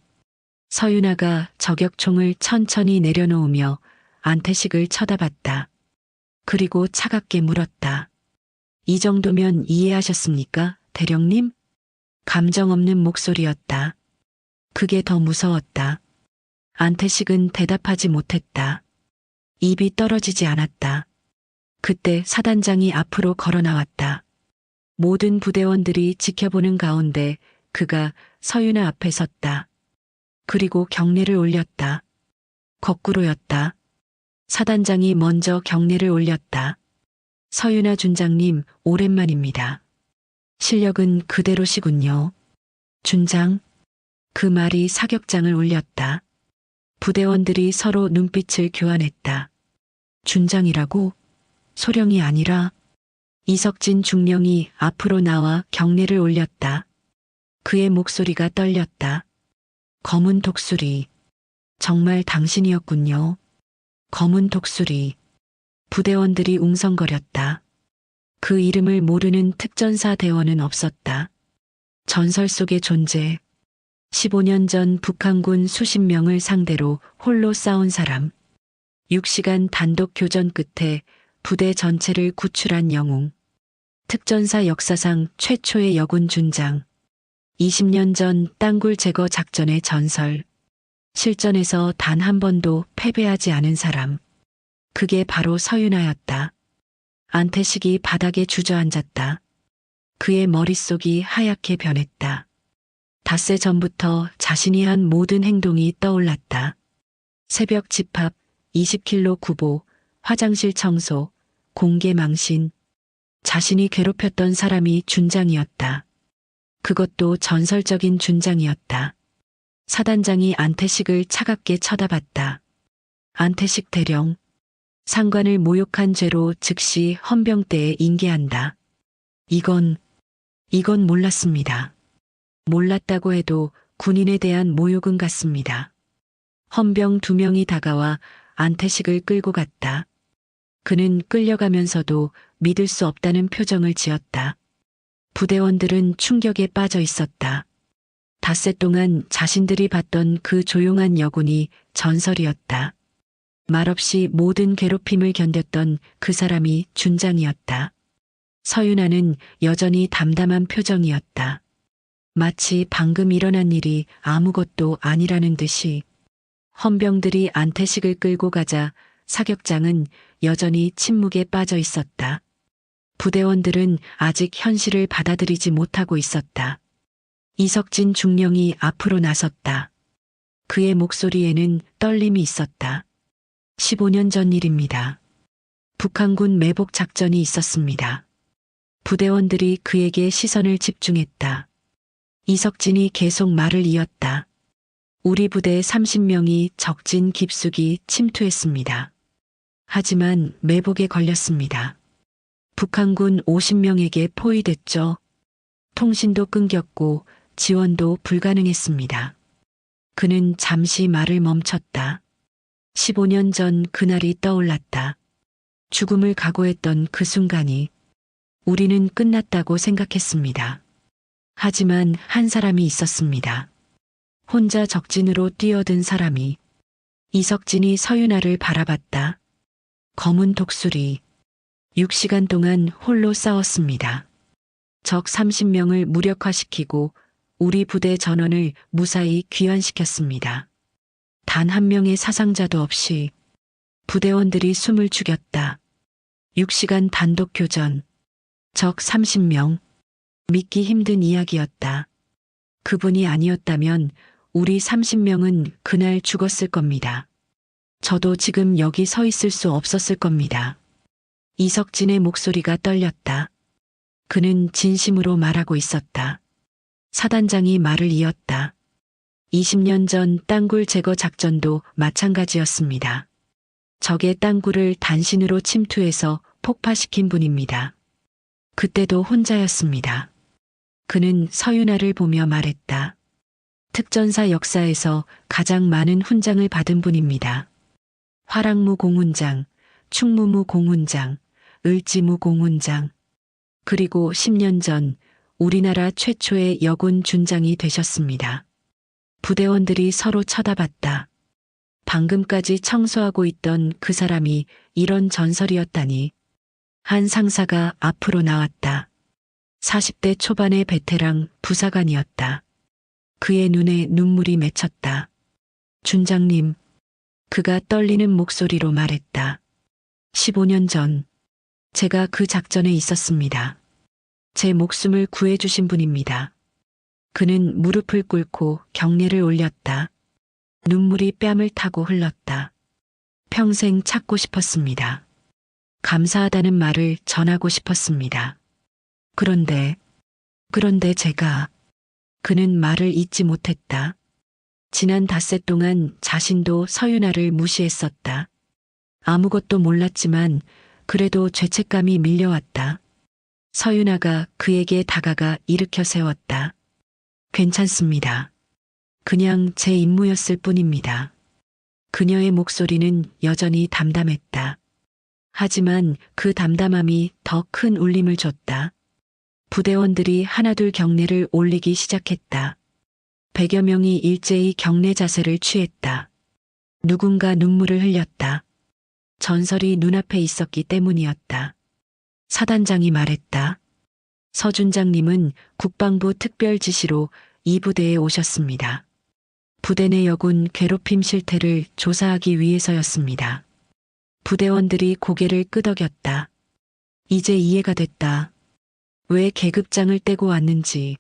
서윤아가 저격총을 천천히 내려놓으며 안태식을 쳐다봤다. 그리고 차갑게 물었다. 이 정도면 이해하셨습니까, 대령님? 감정 없는 목소리였다. 그게 더 무서웠다. 안태식은 대답하지 못했다. 입이 떨어지지 않았다. 그때 사단장이 앞으로 걸어 나왔다. 모든 부대원들이 지켜보는 가운데 그가 서윤아 앞에 섰다. 그리고 경례를 올렸다. 거꾸로였다. 사단장이 먼저 경례를 올렸다. 서윤아 준장님, 오랜만입니다. 실력은 그대로시군요. 준장. 그 말이 사격장을 울렸다. 부대원들이 서로 눈빛을 교환했다. 준장이라고? 소령이 아니라? 이석진 중령이 앞으로 나와 경례를 올렸다. 그의 목소리가 떨렸다. 검은 독수리. 정말 당신이었군요. 검은 독수리. 부대원들이 웅성거렸다. 그 이름을 모르는 특전사 대원은 없었다. 전설 속의 존재. 15년 전 북한군 수십 명을 상대로 홀로 싸운 사람. 6시간 단독 교전 끝에 부대 전체를 구출한 영웅. 특전사 역사상 최초의 여군 준장. 20년 전 땅굴 제거 작전의 전설. 실전에서 단 한 번도 패배하지 않은 사람. 그게 바로 서윤아였다. 안태식이 바닥에 주저앉았다. 그의 머릿속이 하얗게 변했다. 닷새 전부터 자신이 한 모든 행동이 떠올랐다. 새벽 집합, 20km 구보, 화장실 청소, 공개 망신. 자신이 괴롭혔던 사람이 준장이었다. 그것도 전설적인 준장이었다. 사단장이 안태식을 차갑게 쳐다봤다. 안태식 대령. 상관을 모욕한 죄로 즉시 헌병대에 인계한다. 이건 몰랐습니다. 몰랐다고 해도 군인에 대한 모욕은 같습니다. 헌병 2명이 다가와 안태식을 끌고 갔다. 그는 끌려가면서도 믿을 수 없다는 표정을 지었다. 부대원들은 충격에 빠져 있었다. 닷새 동안 자신들이 봤던 그 조용한 여군이 전설이었다. 말없이 모든 괴롭힘을 견뎠던 그 사람이 준장이었다. 서윤아는 여전히 담담한 표정이었다. 마치 방금 일어난 일이 아무것도 아니라는 듯이. 헌병들이 안태식을 끌고 가자 사격장은 여전히 침묵에 빠져 있었다. 부대원들은 아직 현실을 받아들이지 못하고 있었다. 이석진 중령이 앞으로 나섰다. 그의 목소리에는 떨림이 있었다. 15년 전 일입니다. 북한군 매복 작전이 있었습니다. 부대원들이 그에게 시선을 집중했다. 이석진이 계속 말을 이었다. 우리 부대 30명이 적진 깊숙이 침투했습니다. 하지만 매복에 걸렸습니다. 북한군 50명에게 포위됐죠. 통신도 끊겼고 지원도 불가능했습니다. 그는 잠시 말을 멈췄다. 15년 전 그날이 떠올랐다. 죽음을 각오했던 그 순간이 우리는 끝났다고 생각했습니다. 하지만 한 사람이 있었습니다. 혼자 적진으로 뛰어든 사람이. 이석진이 서윤아를 바라봤다. 검은 독수리. 6시간 동안 홀로 싸웠습니다. 적 30명을 무력화시키고 우리 부대 전원을 무사히 귀환시켰습니다. 단 한 명의 사상자도 없이 부대원들이 숨을 죽였다. 6시간 단독 교전. 적 30명. 믿기 힘든 이야기였다. 그분이 아니었다면 우리 30명은 그날 죽었을 겁니다. 저도 지금 여기 서 있을 수 없었을 겁니다. 이석진의 목소리가 떨렸다. 그는 진심으로 말하고 있었다. 사단장이 말을 이었다. 20년 전 땅굴 제거 작전도 마찬가지였습니다. 적의 땅굴을 단신으로 침투해서 폭파시킨 분입니다. 그때도 혼자였습니다. 그는 서윤아를 보며 말했다. 특전사 역사에서 가장 많은 훈장을 받은 분입니다. 화랑무 공훈장, 충무무 공훈장, 을지무 공훈장, 그리고 10년 전 우리나라 최초의 여군 준장이 되셨습니다. 부대원들이 서로 쳐다봤다. 방금까지 청소하고 있던 그 사람이 이런 전설이었다니. 한 상사가 앞으로 나왔다. 40대 초반의 베테랑 부사관이었다. 그의 눈에 눈물이 맺혔다. 준장님, 그가 떨리는 목소리로 말했다. 15년 전, 제가 그 작전에 있었습니다. 제 목숨을 구해주신 분입니다. 그는 무릎을 꿇고 경례를 올렸다. 눈물이 뺨을 타고 흘렀다. 평생 찾고 싶었습니다. 감사하다는 말을 전하고 싶었습니다. 그런데 제가, 그는 말을 잇지 못했다. 지난 닷새 동안 자신도 서윤아를 무시했었다. 아무것도 몰랐지만 그래도 죄책감이 밀려왔다. 서윤아가 그에게 다가가 일으켜 세웠다. 괜찮습니다. 그냥 제 임무였을 뿐입니다. 그녀의 목소리는 여전히 담담했다. 하지만 그 담담함이 더 큰 울림을 줬다. 부대원들이 하나둘 경례를 올리기 시작했다. 100여 명이 일제히 경례 자세를 취했다. 누군가 눈물을 흘렸다. 전설이 눈앞에 있었기 때문이었다. 사단장이 말했다. 서준장님은 국방부 특별 지시로 이 부대에 오셨습니다. 부대 내 여군 괴롭힘 실태를 조사하기 위해서였습니다. 부대원들이 고개를 끄덕였다. 이제 이해가 됐다. 왜 계급장을 떼고 왔는지,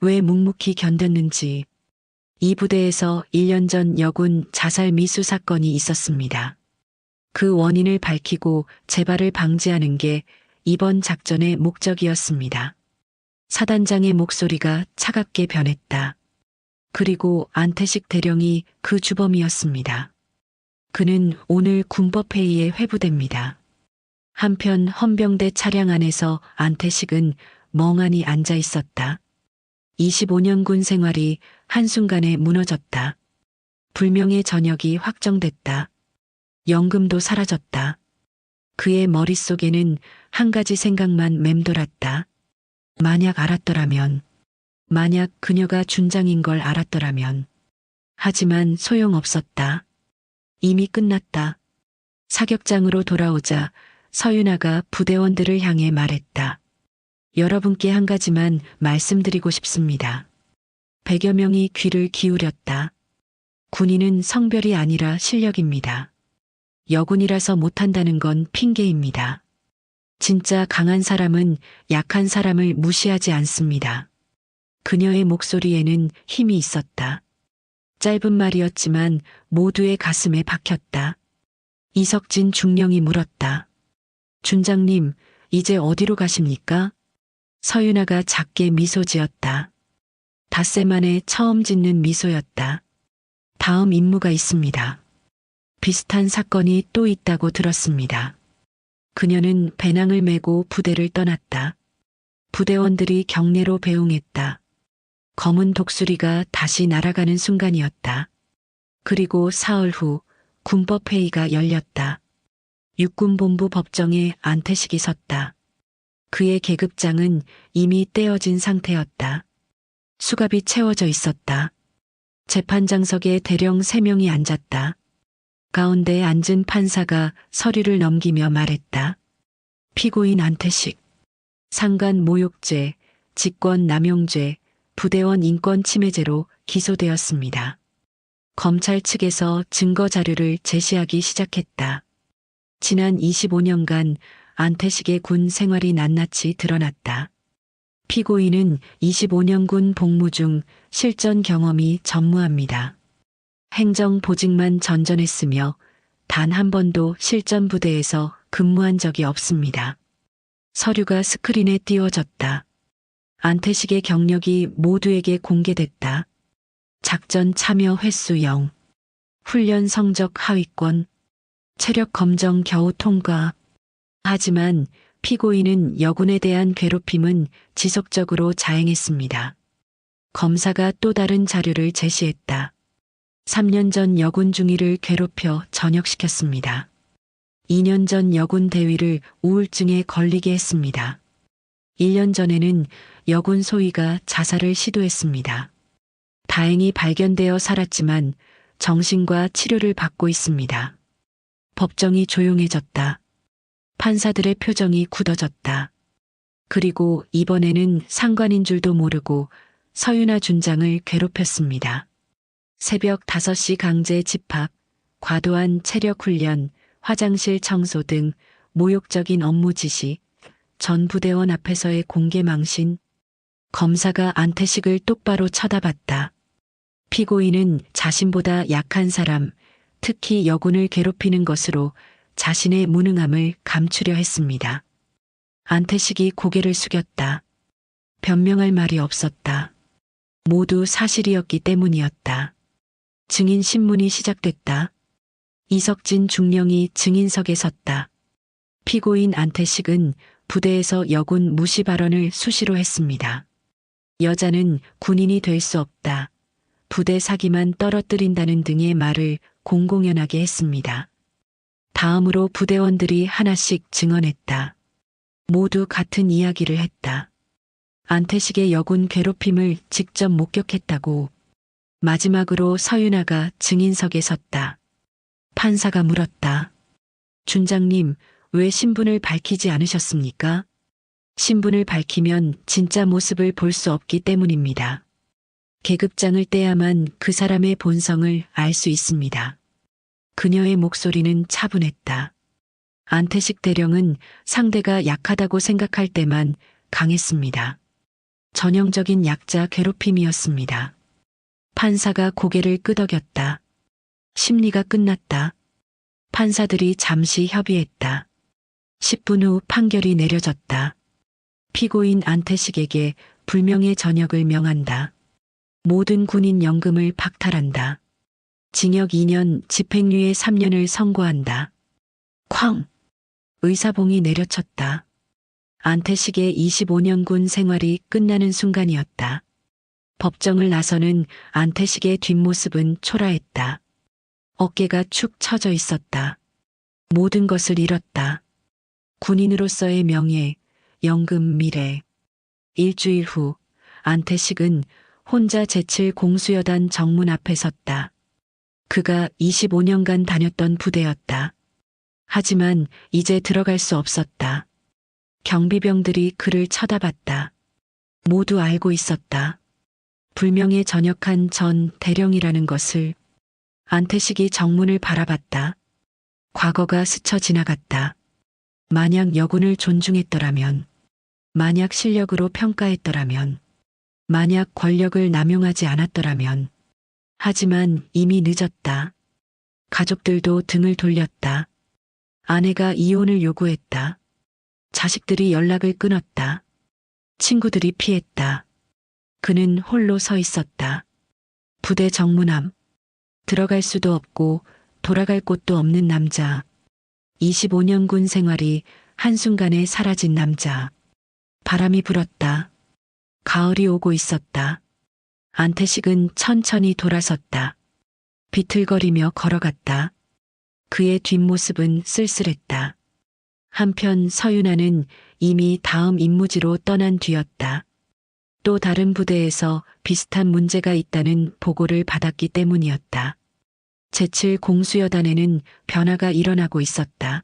왜 묵묵히 견뎠는지. 이 부대에서 1년 전 여군 자살 미수 사건이 있었습니다. 그 원인을 밝히고 재발을 방지하는 게 이번 작전의 목적이었습니다. 사단장의 목소리가 차갑게 변했다. 그리고 안태식 대령이 그 주범이었습니다. 그는 오늘 군법회의에 회부됩니다. 한편 헌병대 차량 안에서 안태식은 멍하니 앉아 있었다. 25년 군 생활이 한순간에 무너졌다. 불명예 전역이 확정됐다. 연금도 사라졌다. 그의 머릿속에는 한 가지 생각만 맴돌았다. 만약 알았더라면, 만약 그녀가 준장인 걸 알았더라면. 하지만 소용없었다. 이미 끝났다. 사격장으로 돌아오자 서윤아가 부대원들을 향해 말했다. 여러분께 한 가지만 말씀드리고 싶습니다. 100여 명이 귀를 기울였다. 군인은 성별이 아니라 실력입니다. 여군이라서 못한다는 건 핑계입니다. 진짜 강한 사람은 약한 사람을 무시하지 않습니다. 그녀의 목소리에는 힘이 있었다. 짧은 말이었지만 모두의 가슴에 박혔다. 이석진 중령이 물었다. 준장님, 이제 어디로 가십니까? 서윤아가 작게 미소 지었다. 닷새 만에 처음 짓는 미소였다. 다음 임무가 있습니다. 비슷한 사건이 또 있다고 들었습니다. 그녀는 배낭을 메고 부대를 떠났다. 부대원들이 경례로 배웅했다. 검은 독수리가 다시 날아가는 순간이었다. 그리고 사흘 후 군법회의가 열렸다. 육군본부 법정에 안태식이 섰다. 그의 계급장은 이미 떼어진 상태였다. 수갑이 채워져 있었다. 재판장석에 대령 3명이 앉았다. 가운데 앉은 판사가 서류를 넘기며 말했다. 피고인 안태식. 상관 모욕죄, 직권 남용죄, 부대원 인권 침해죄로 기소되었습니다. 검찰 측에서 증거 자료를 제시하기 시작했다. 지난 25년간 안태식의 군 생활이 낱낱이 드러났다. 피고인은 25년 군 복무 중 실전 경험이 전무합니다. 행정 보직만 전전했으며 단 한 번도 실전 부대에서 근무한 적이 없습니다. 서류가 스크린에 띄워졌다. 안태식의 경력이 모두에게 공개됐다. 작전 참여 횟수 0, 훈련 성적 하위권, 체력 검정 겨우 통과. 하지만 피고인은 여군에 대한 괴롭힘은 지속적으로 자행했습니다. 검사가 또 다른 자료를 제시했다. 3년 전 여군 중위를 괴롭혀 전역시켰습니다. 2년 전 여군 대위를 우울증에 걸리게 했습니다. 1년 전에는 여군 소위가 자살을 시도했습니다. 다행히 발견되어 살았지만 정신과 치료를 받고 있습니다. 법정이 조용해졌다. 판사들의 표정이 굳어졌다. 그리고 이번에는 상관인 줄도 모르고 서윤아 준장을 괴롭혔습니다. 새벽 5시 강제 집합, 과도한 체력 훈련, 화장실 청소 등 모욕적인 업무 지시, 전 부대원 앞에서의 공개 망신. 검사가 안태식을 똑바로 쳐다봤다. 피고인은 자신보다 약한 사람, 특히 여군을 괴롭히는 것으로 자신의 무능함을 감추려 했습니다. 안태식이 고개를 숙였다. 변명할 말이 없었다. 모두 사실이었기 때문이었다. 증인 신문이 시작됐다. 이석진 중령이 증인석에 섰다. 피고인 안태식은 부대에서 여군 무시 발언을 수시로 했습니다. 여자는 군인이 될 수 없다. 부대 사기만 떨어뜨린다는 등의 말을 공공연하게 했습니다. 다음으로 부대원들이 하나씩 증언했다. 모두 같은 이야기를 했다. 안태식의 여군 괴롭힘을 직접 목격했다고. 마지막으로 서윤아가 증인석에 섰다. 판사가 물었다. 준장님, 왜 신분을 밝히지 않으셨습니까? 신분을 밝히면 진짜 모습을 볼 수 없기 때문입니다. 계급장을 떼야만 그 사람의 본성을 알 수 있습니다. 그녀의 목소리는 차분했다. 안태식 대령은 상대가 약하다고 생각할 때만 강했습니다. 전형적인 약자 괴롭힘이었습니다. 판사가 고개를 끄덕였다. 심리가 끝났다. 판사들이 잠시 협의했다. 10분 후 판결이 내려졌다. 피고인 안태식에게 불명예 전역을 명한다. 모든 군인 연금을 박탈한다. 징역 2년, 집행유예 3년을 선고한다. 쾅! 의사봉이 내려쳤다. 안태식의 25년 군 생활이 끝나는 순간이었다. 법정을 나서는 안태식의 뒷모습은 초라했다. 어깨가 축 처져 있었다. 모든 것을 잃었다. 군인으로서의 명예, 연금, 미래. 일주일 후 안태식은 혼자 제7 공수여단 정문 앞에 섰다. 그가 25년간 다녔던 부대였다. 하지만 이제 들어갈 수 없었다. 경비병들이 그를 쳐다봤다. 모두 알고 있었다. 불명예 전역한 전 대령이라는 것을. 안태식이 정문을 바라봤다. 과거가 스쳐 지나갔다. 만약 여군을 존중했더라면, 만약 실력으로 평가했더라면, 만약 권력을 남용하지 않았더라면. 하지만 이미 늦었다. 가족들도 등을 돌렸다. 아내가 이혼을 요구했다. 자식들이 연락을 끊었다. 친구들이 피했다. 그는 홀로 서 있었다. 부대 정문 앞. 들어갈 수도 없고 돌아갈 곳도 없는 남자. 25년 군 생활이 한순간에 사라진 남자. 바람이 불었다. 가을이 오고 있었다. 안태식은 천천히 돌아섰다. 비틀거리며 걸어갔다. 그의 뒷모습은 쓸쓸했다. 한편 서윤아는 이미 다음 임무지로 떠난 뒤였다. 또 다른 부대에서 비슷한 문제가 있다는 보고를 받았기 때문이었다. 제7 공수여단에는 변화가 일어나고 있었다.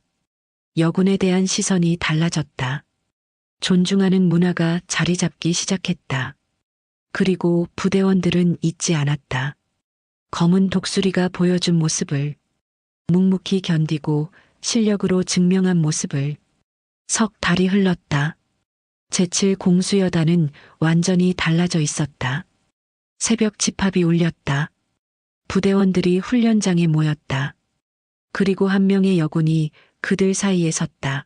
여군에 대한 시선이 달라졌다. 존중하는 문화가 자리 잡기 시작했다. 그리고 부대원들은 잊지 않았다. 검은 독수리가 보여준 모습을, 묵묵히 견디고 실력으로 증명한 모습을. 석 달이 흘렀다. 제7 공수여단은 완전히 달라져 있었다. 새벽 집합이 울렸다. 부대원들이 훈련장에 모였다. 그리고 한 명의 여군이 그들 사이에 섰다.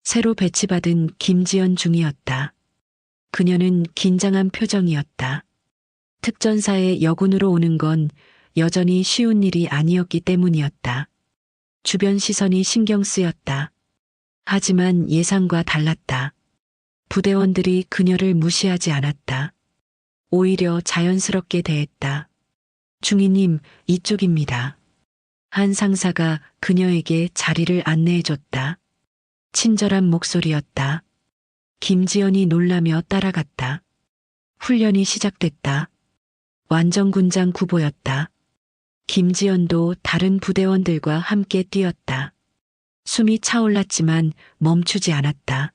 새로 배치받은 김지연 중이었다. 그녀는 긴장한 표정이었다. 특전사에 여군으로 오는 건 여전히 쉬운 일이 아니었기 때문이었다. 주변 시선이 신경 쓰였다. 하지만 예상과 달랐다. 부대원들이 그녀를 무시하지 않았다. 오히려 자연스럽게 대했다. 중위님, 이쪽입니다. 한 상사가 그녀에게 자리를 안내해줬다. 친절한 목소리였다. 김지연이 놀라며 따라갔다. 훈련이 시작됐다. 완전군장 구보였다. 김지연도 다른 부대원들과 함께 뛰었다. 숨이 차올랐지만 멈추지 않았다.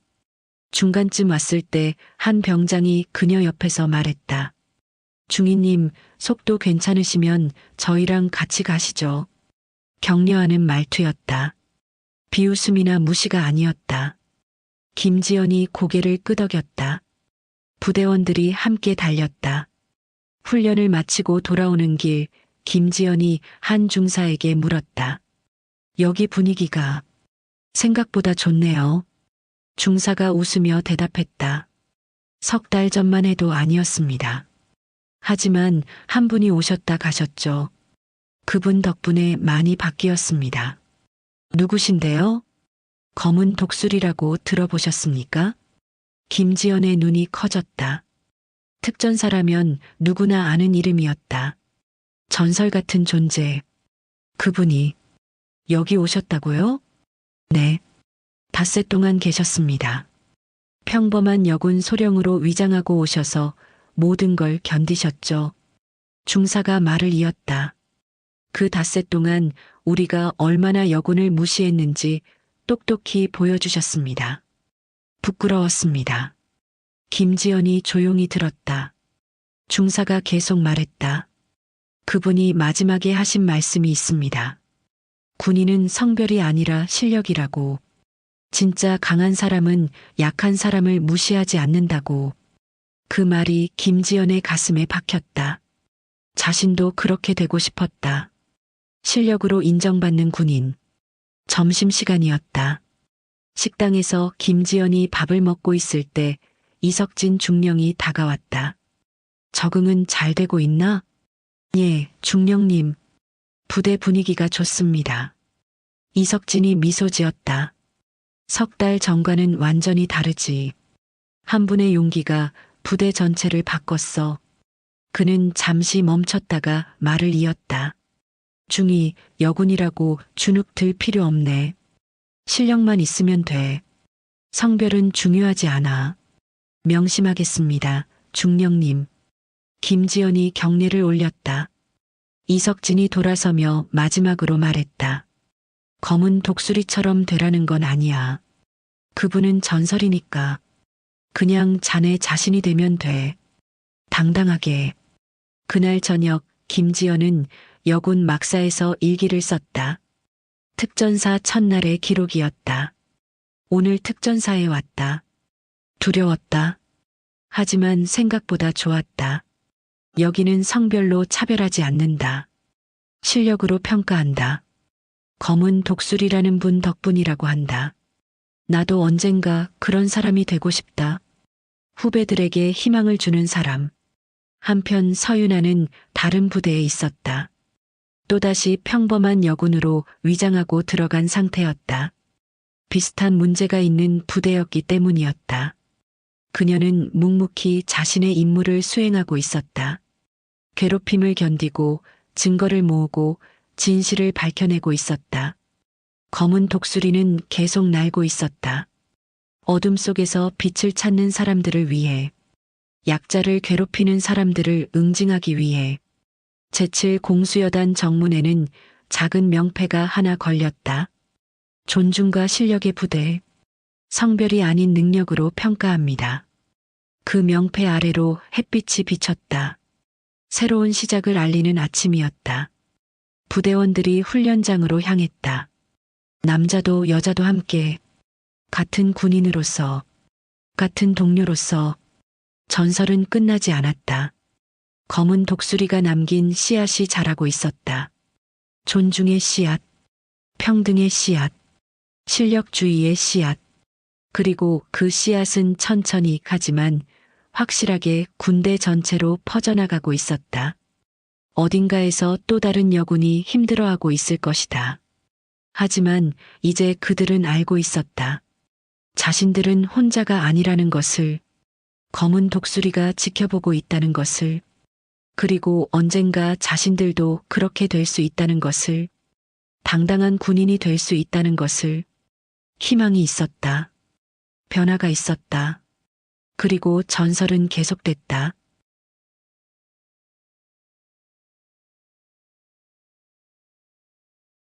중간쯤 왔을 때 한 병장이 그녀 옆에서 말했다. 중위님, 속도 괜찮으시면 저희랑 같이 가시죠. 격려하는 말투였다. 비웃음이나 무시가 아니었다. 김지연이 고개를 끄덕였다. 부대원들이 함께 달렸다. 훈련을 마치고 돌아오는 길, 김지연이 한 중사에게 물었다. 여기 분위기가 생각보다 좋네요. 중사가 웃으며 대답했다. 석 달 전만 해도 아니었습니다. 하지만 한 분이 오셨다 가셨죠. 그분 덕분에 많이 바뀌었습니다. 누구신데요? 검은 독수리라고 들어보셨습니까? 김지연의 눈이 커졌다. 특전사라면 누구나 아는 이름이었다. 전설 같은 존재. 그분이 여기 오셨다고요? 네. 닷새 동안 계셨습니다. 평범한 여군 소령으로 위장하고 오셔서 모든 걸 견디셨죠. 중사가 말을 이었다. 그 닷새 동안 우리가 얼마나 여군을 무시했는지 똑똑히 보여주셨습니다. 부끄러웠습니다. 김지연이 조용히 들었다. 중사가 계속 말했다. 그분이 마지막에 하신 말씀이 있습니다. 군인은 성별이 아니라 실력이라고. 진짜 강한 사람은 약한 사람을 무시하지 않는다고. 그 말이 김지연의 가슴에 박혔다. 자신도 그렇게 되고 싶었다. 실력으로 인정받는 군인. 점심시간이었다. 식당에서 김지연이 밥을 먹고 있을 때 이석진 중령이 다가왔다. 적응은 잘 되고 있나? 예, 중령님. 부대 분위기가 좋습니다. 이석진이 미소 지었다. 석 달 전과는 완전히 다르지. 한 분의 용기가 부대 전체를 바꿨어. 그는 잠시 멈췄다가 말을 이었다. 중이 여군이라고 주눅 들 필요 없네. 실력만 있으면 돼. 성별은 중요하지 않아. 명심하겠습니다, 중령님. 김지연이 경례를 올렸다. 이석진이 돌아서며 마지막으로 말했다. 검은 독수리처럼 되라는 건 아니야. 그분은 전설이니까. 그냥 자네 자신이 되면 돼. 당당하게. 그날 저녁 김지연은 여군 막사에서 일기를 썼다. 특전사 첫날의 기록이었다. 오늘 특전사에 왔다. 두려웠다. 하지만 생각보다 좋았다. 여기는 성별로 차별하지 않는다. 실력으로 평가한다. 검은 독수리라는 분 덕분이라고 한다. 나도 언젠가 그런 사람이 되고 싶다. 후배들에게 희망을 주는 사람. 한편 서윤아는 다른 부대에 있었다. 또다시 평범한 여군으로 위장하고 들어간 상태였다. 비슷한 문제가 있는 부대였기 때문이었다. 그녀는 묵묵히 자신의 임무를 수행하고 있었다. 괴롭힘을 견디고 증거를 모으고 진실을 밝혀내고 있었다. 검은 독수리는 계속 날고 있었다. 어둠 속에서 빛을 찾는 사람들을 위해, 약자를 괴롭히는 사람들을 응징하기 위해. 제7 공수여단 정문에는 작은 명패가 하나 걸렸다. 존중과 실력의 부대, 성별이 아닌 능력으로 평가합니다. 그 명패 아래로 햇빛이 비쳤다. 새로운 시작을 알리는 아침이었다. 부대원들이 훈련장으로 향했다. 남자도 여자도 함께, 같은 군인으로서, 같은 동료로서. 전설은 끝나지 않았다. 검은 독수리가 남긴 씨앗이 자라고 있었다. 존중의 씨앗, 평등의 씨앗, 실력주의의 씨앗. 그리고 그 씨앗은 천천히 하지만 확실하게 군대 전체로 퍼져나가고 있었다. 어딘가에서 또 다른 여군이 힘들어하고 있을 것이다. 하지만 이제 그들은 알고 있었다. 자신들은 혼자가 아니라는 것을, 검은 독수리가 지켜보고 있다는 것을, 그리고 언젠가 자신들도 그렇게 될 수 있다는 것을, 당당한 군인이 될 수 있다는 것을. 희망이 있었다. 변화가 있었다. 그리고 전설은 계속됐다.